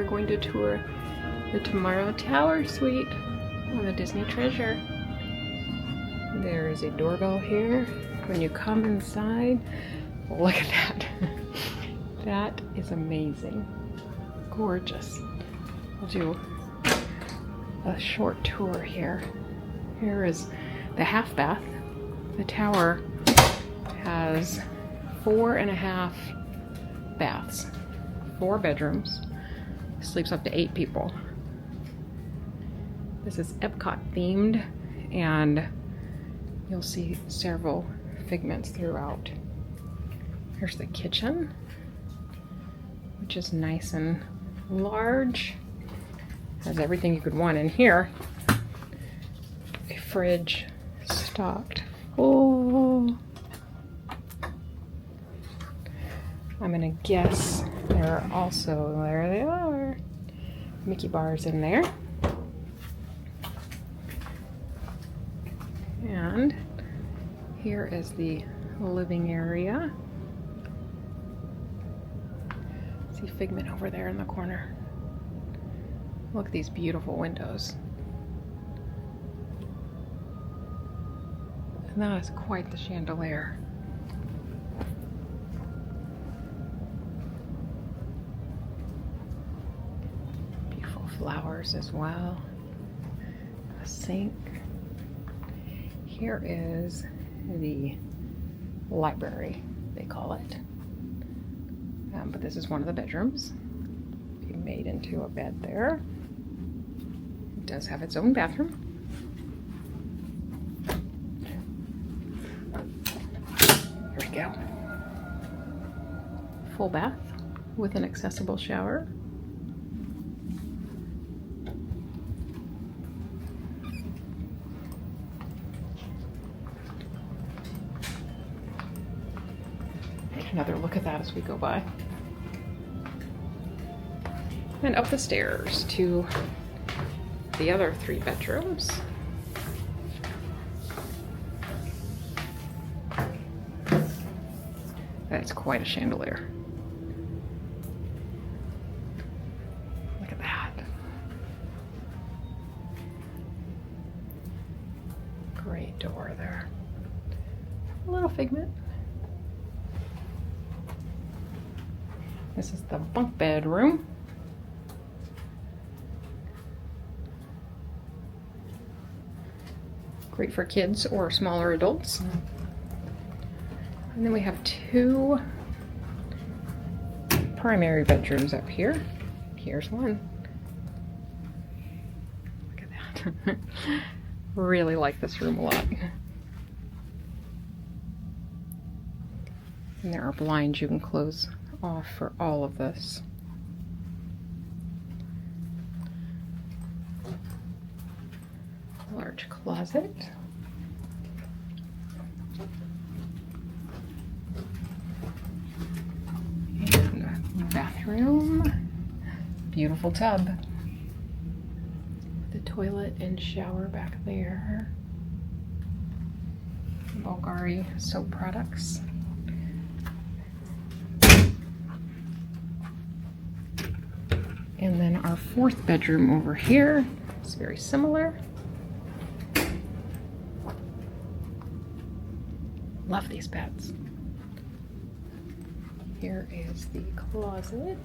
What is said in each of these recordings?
going to tour the Tomorrow Tower Suite on the Disney Treasure. There is a doorbell here. When you come inside, look at that. That is amazing. Gorgeous. We'll do a short tour here. Here is the half bath. The tower has 4.5 baths, 4 bedrooms, sleeps up to 8 people. This is Epcot themed, and you'll see several figments throughout. Here's the kitchen, which is nice and large. Has everything you could want in here. A fridge stocked full. I'm gonna guess there are also, there they are, Mickey bars in there. And here is the living area. See Figment over there in the corner. Look at these beautiful windows. And that is quite the chandelier. Beautiful flowers as well. A sink. Here is the library, they call it. But this is one of the bedrooms. Be made into a bed there. It does have its own bathroom. Here we go. Full bath with an accessible shower. Take another look at that as we go by. And up the stairs to the other 3 bedrooms. That's quite a chandelier. Look at that. Great door there. A little Figment. This is the bunk bedroom. Great for kids or smaller adults. And then we have 2 primary bedrooms up here. Here's one. Look at that. Really like this room a lot. And there are blinds you can close off for all of this. Large closet. And bathroom. Beautiful tub. The toilet and shower back there. Bulgari soap products. And then our 4th bedroom over here is very similar. Love these beds. Here is the closet.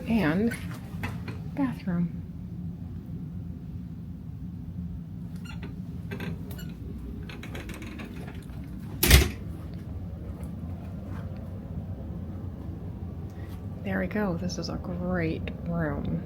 And bathroom. There we go. This is a great room.